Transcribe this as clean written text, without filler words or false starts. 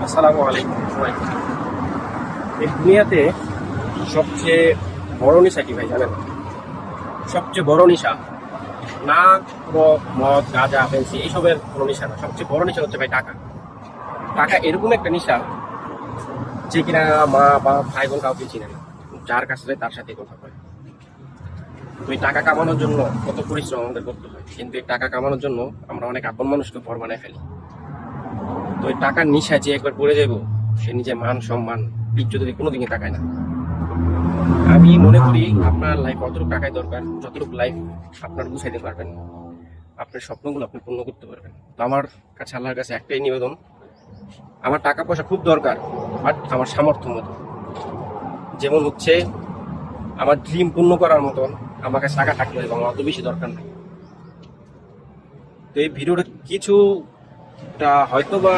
আসসালামু আলাইকুম সবাইকে। এই দুনিয়াতে সবচেয়ে বড় নেশা কি ভাই জানেন? সবচেয়ে বড় নেশা না পুরো মদ গাঁজা ফেন্সি এইসবের কোনো নেশা না। সবচেয়ে বড় নেশা হচ্ছে ভাই টাকা। টাকা এরকম একটা নেশা যে কিনা মা বা ভাই বোন কাউকে চিনে না, যার কাছে যায় তার সাথে কথা বলে। তো এই টাকা কামানোর জন্য কত পরিশ্রম আমাদের করতে হয়, কিন্তু এই টাকা কামানোর জন্য আমরা অনেক আপন মানুষকে পর বানায় ফেলি। তো এই টাকার নেশা যে একবার পড়ে যাবো, সে নিজের মান সম্মান ইজ্জত যদি কোনোদিনই তাকায় না। আমি মনে করি আপনার লাইফ অতটুকু টাকায় দরকার যতটুকু লাইফ আপনার গুছাইতে পারবেন, আপনার স্বপ্নগুলো আপনি পূর্ণ করতে পারবেন। তো আমার কাছে আল্লাহর কাছে একটাই নিবেদন, আমার টাকা পয়সা খুব দরকার, বাট আমার সামর্থ্য মতো। যেমন হচ্ছে আমার ড্রিম পূর্ণ করার মতন আমার কাছে টাকা থাকতে হবে, আমার অত বেশি দরকার নেই। তো এই ভিডিওটা কিছুটা হয়তো বা